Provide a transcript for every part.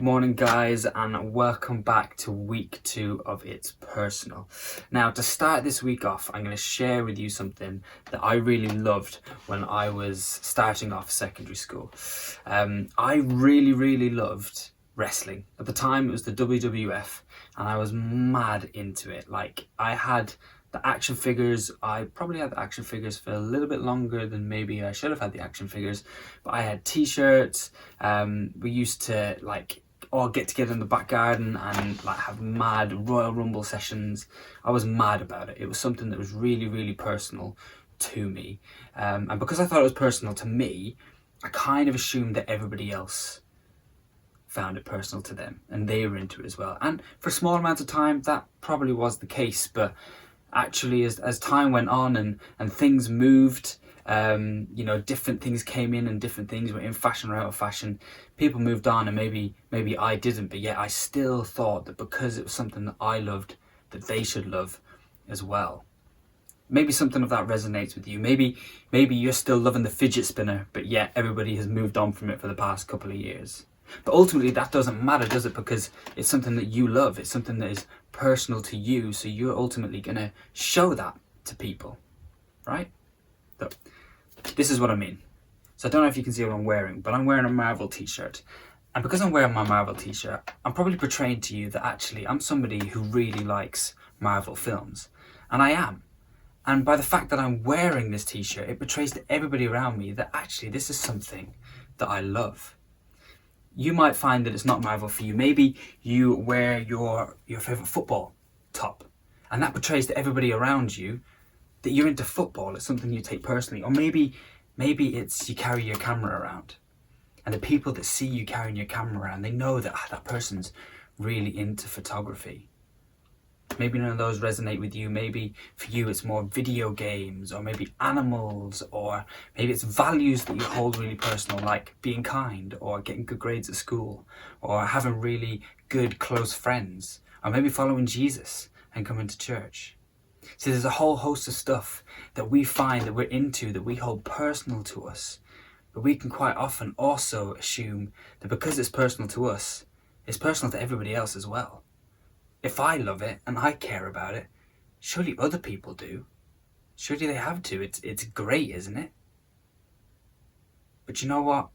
morning, guys, and welcome back to week 2 of It's Personal. Now, to start this week off, I'm going to share with you something that I really loved when I was starting off secondary school. I really loved wrestling. At the time, it was the WWF, and I was mad into it. Like, I had the action figures. I probably had the action figures for a little bit longer than maybe I should have had the action figures, but I had t-shirts. We used to all get together in the back garden and have mad Royal Rumble sessions. I was mad about it. It was something that was really personal to me, and because I thought it was personal to me, I kind of assumed that everybody else found it personal to them and they were into it as well. And for small amounts of time that probably was the case, but actually as time went on and things moved, different things came in and different things were in fashion or out of fashion, people moved on, and maybe I didn't, but yet I still thought that because it was something that I loved, that they should love as well. Maybe something of that resonates with you. Maybe you're still loving the fidget spinner, but yet everybody has moved on from it for the past couple of years. But ultimately that doesn't matter, does it? Because it's something that you love. It's something that is personal to you. So you're ultimately going to show that to people, right? So this is what I mean. So I don't know if you can see what I'm wearing, but I'm wearing a Marvel t-shirt. And because I'm wearing my Marvel t-shirt, I'm probably portraying to you that actually I'm somebody who really likes Marvel films. And I am. And by the fact that I'm wearing this t-shirt, it portrays to everybody around me that actually this is something that I love. You might find that it's not Marvel for you. Maybe you wear your favourite football top, and that portrays to everybody around you that you're into football. It's something you take personally. Or maybe it's you carry your camera around, and the people that see you carrying your camera around, they know that that person's really into photography. Maybe none of those resonate with you. Maybe for you it's more video games, or maybe animals, or maybe it's values that you hold really personal, like being kind, or getting good grades at school, or having really good close friends, or maybe following Jesus and coming to church. See, there's a whole host of stuff that we find that we're into, that we hold personal to us, but we can quite often also assume that because it's personal to us, it's personal to everybody else as well. If I love it and I care about it, surely other people do. Surely they have to. It's great, isn't it? But you know what?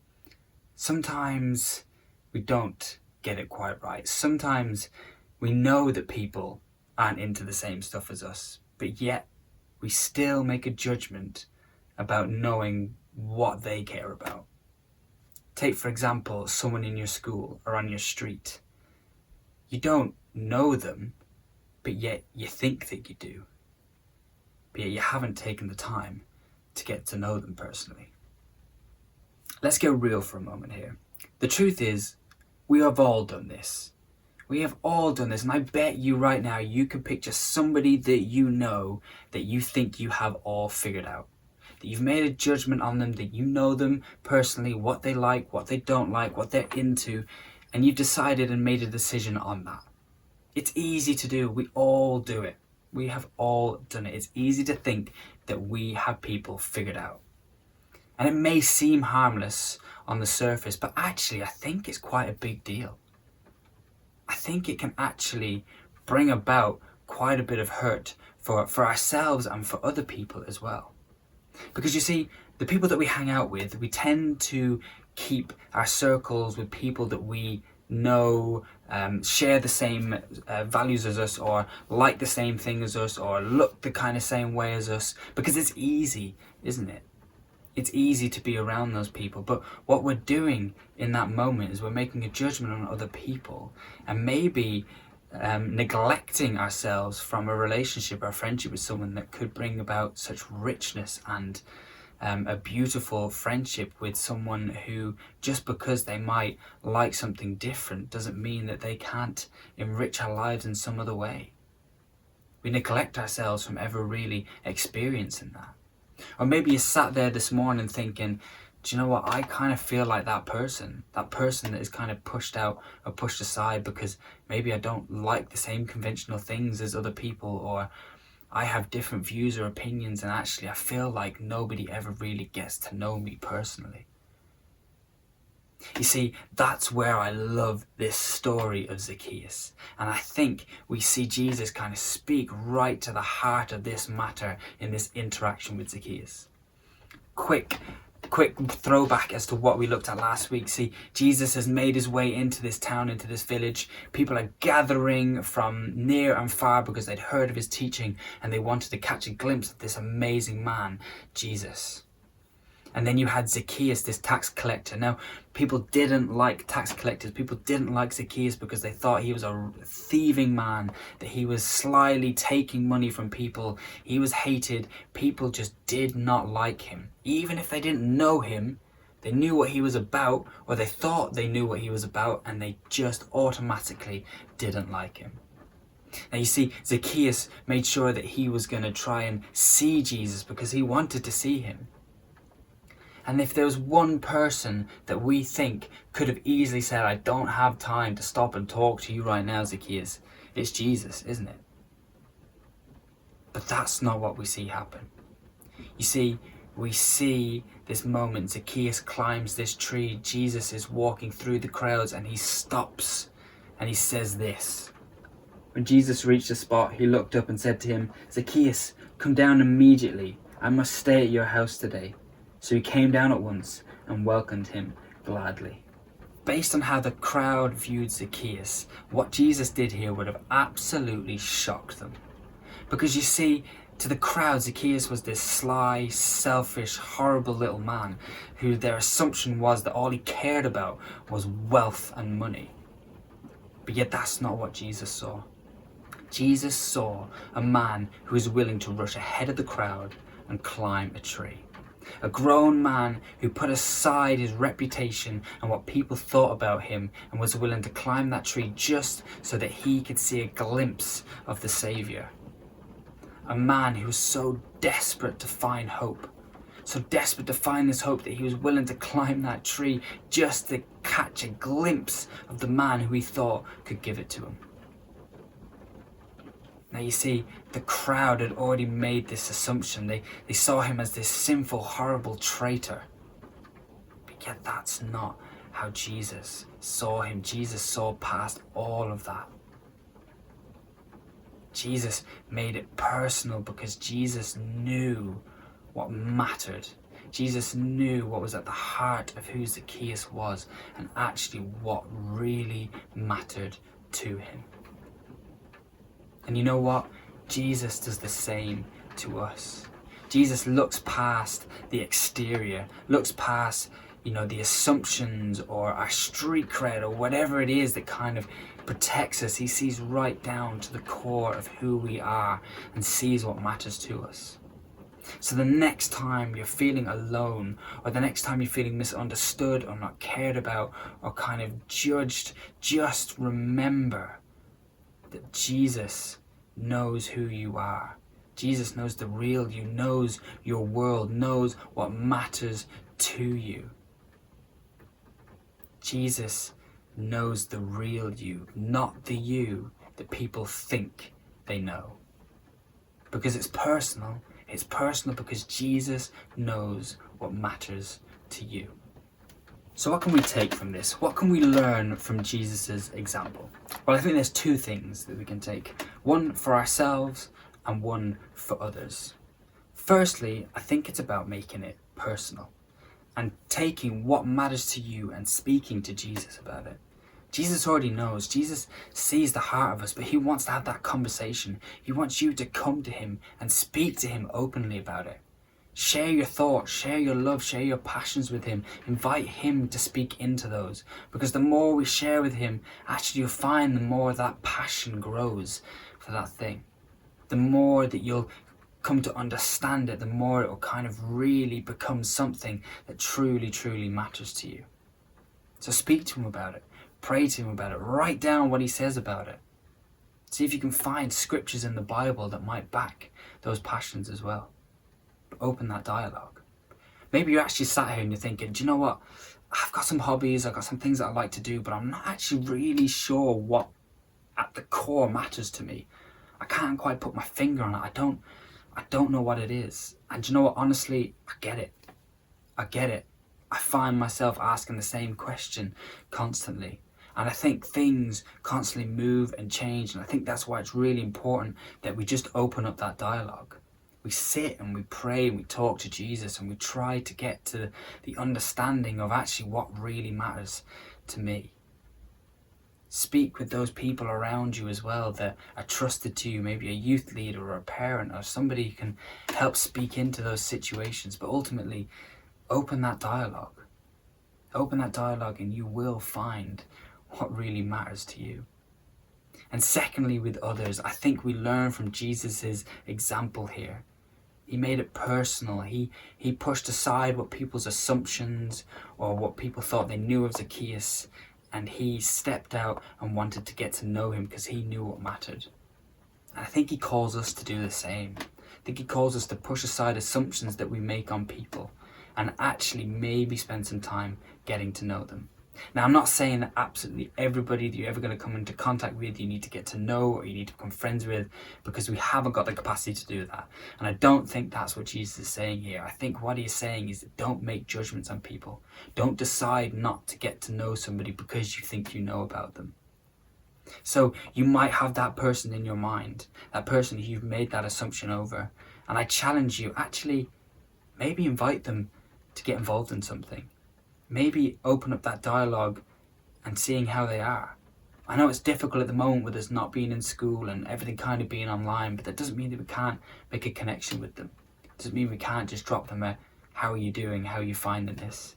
Sometimes we don't get it quite right. Sometimes we know that people aren't into the same stuff as us, but yet we still make a judgment about knowing what they care about. Take, for example, someone in your school or on your street. You don't know them, but yet you think that you do. But yet you haven't taken the time to get to know them personally. Let's get real for a moment here. The truth is, we have all done this. We have all done this, and I bet you right now you can picture somebody that you know that you think you have all figured out. That you've made a judgment on them, that you know them personally, what they like, what they don't like, what they're into, and you've decided and made a decision on that. It's easy to do. We all do it. We have all done it. It's easy to think that we have people figured out. And it may seem harmless on the surface, but actually I think it's quite a big deal. I think it can actually bring about quite a bit of hurt for ourselves and for other people as well. Because you see, the people that we hang out with, we tend to keep our circles with people that we know, share the same values as us, or like the same thing as us, or look the kind of same way as us, because it's easy, isn't it? It's easy to be around those people. But what we're doing in that moment is we're making a judgment on other people, and maybe neglecting ourselves from a relationship or a friendship with someone that could bring about such richness and a beautiful friendship with someone who, just because they might like something different, doesn't mean that they can't enrich our lives in some other way. We neglect ourselves from ever really experiencing that. Or maybe you sat there this morning thinking, do you know what, I kind of feel like that person that is kind of pushed out or pushed aside because maybe I don't like the same conventional things as other people, or I have different views or opinions, and actually I feel like nobody ever really gets to know me personally. You see, that's where I love this story of Zacchaeus. And I think we see Jesus kind of speak right to the heart of this matter in this interaction with Zacchaeus. Quick throwback as to what we looked at last week. See, Jesus has made his way into this town, into this village. People are gathering from near and far because they'd heard of his teaching and they wanted to catch a glimpse of this amazing man, Jesus. And then you had Zacchaeus, this tax collector. Now, people didn't like tax collectors. People didn't like Zacchaeus because they thought he was a thieving man, that he was slyly taking money from people. He was hated. People just did not like him. Even if they didn't know him, they knew what he was about, or they thought they knew what he was about, and they just automatically didn't like him. Now you see, Zacchaeus made sure that he was going to try and see Jesus because he wanted to see him. And if there was one person that we think could have easily said, I don't have time to stop and talk to you right now, Zacchaeus, it's Jesus, isn't it? But that's not what we see happen. You see, we see this moment, Zacchaeus climbs this tree, Jesus is walking through the crowds and he stops and he says this. When Jesus reached the spot, he looked up and said to him, Zacchaeus, come down immediately. I must stay at your house today. So he came down at once and welcomed him gladly. Based on how the crowd viewed Zacchaeus, what Jesus did here would have absolutely shocked them. Because you see, to the crowd, Zacchaeus was this sly, selfish, horrible little man who their assumption was that all he cared about was wealth and money. But yet that's not what Jesus saw. Jesus saw a man who was willing to rush ahead of the crowd and climb a tree. A grown man who put aside his reputation and what people thought about him and was willing to climb that tree just so that he could see a glimpse of the Saviour. A man who was so desperate to find hope, so desperate to find this hope that he was willing to climb that tree just to catch a glimpse of the man who he thought could give it to him. Now you see, the crowd had already made this assumption. They saw him as this sinful, horrible traitor. But yet that's not how Jesus saw him. Jesus saw past all of that. Jesus made it personal because Jesus knew what mattered. Jesus knew what was at the heart of who Zacchaeus was and actually what really mattered to him. And you know what? Jesus does the same to us. Jesus looks past the exterior, looks past, the assumptions or our street cred or whatever it is that kind of protects us. He sees right down to the core of who we are and sees what matters to us. So the next time you're feeling alone, or the next time you're feeling misunderstood or not cared about or kind of judged, just remember that Jesus knows who you are. Jesus knows the real you, knows your world, knows what matters to you. Jesus knows the real you, not the you that people think they know. Because it's personal. It's personal because Jesus knows what matters to you. So what can we take from this? What can we learn from Jesus' example? Well, I think there's two things that we can take. One for ourselves and one for others. Firstly, I think it's about making it personal and taking what matters to you and speaking to Jesus about it. Jesus already knows. Jesus sees the heart of us, but he wants to have that conversation. He wants you to come to him and speak to him openly about it. Share your thoughts, share your love, share your passions with him. Invite him to speak into those. Because the more we share with him, actually you'll find the more that passion grows for that thing. The more that you'll come to understand it, the more it will kind of really become something that truly, truly matters to you. So speak to him about it. Pray to him about it. Write down what he says about it. See if you can find scriptures in the Bible that might back those passions as well. Open that dialogue. Maybe you're actually sat here and you're thinking, do you know what? I've got some hobbies, I've got some things that I like to do, but I'm not actually really sure what at the core matters to me. I can't quite put my finger on it. I don't know what it is. And do you know what? Honestly, I get it. I find myself asking the same question constantly. And I think things constantly move and change. And I think that's why it's really important that we just open up that dialogue. We sit and we pray and we talk to Jesus and we try to get to the understanding of actually what really matters to me. Speak with those people around you as well that are trusted to you, maybe a youth leader or a parent or somebody who can help speak into those situations. But ultimately, open that dialogue. Open that dialogue and you will find what really matters to you. And secondly, with others, I think we learn from Jesus's example here. He made it personal. He pushed aside what people's assumptions or what people thought they knew of Zacchaeus, and he stepped out and wanted to get to know him because he knew what mattered. And I think he calls us to do the same. I think he calls us to push aside assumptions that we make on people and actually maybe spend some time getting to know them. Now, I'm not saying that absolutely everybody that you're ever going to come into contact with you need to get to know or you need to become friends with, because we haven't got the capacity to do that. And I don't think that's what Jesus is saying here. I think what he's saying is that don't make judgments on people. Don't decide not to get to know somebody because you think you know about them. So you might have that person in your mind, that person who you've made that assumption over. And I challenge you, actually, maybe invite them to get involved in something. Maybe open up that dialogue and seeing how they are. I know it's difficult at the moment with us not being in school and everything kind of being online, but that doesn't mean that we can't make a connection with them. It doesn't mean we can't just drop them a, how are you doing, how are you finding this?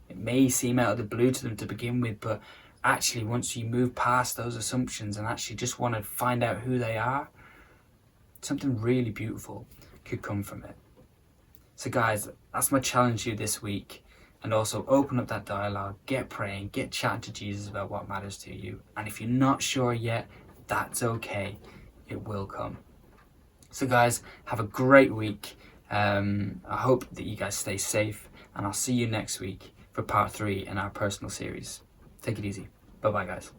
It may seem out of the blue to them to begin with, but actually once you move past those assumptions and actually just want to find out who they are, something really beautiful could come from it. So guys, that's my challenge to you this week. And also open up that dialogue, get praying, get chatting to Jesus about what matters to you. And if you're not sure yet, that's okay. It will come. So guys, have a great week. I hope that you guys stay safe, and I'll see you next week for part 3 in our personal series. Take it easy. Bye-bye, guys.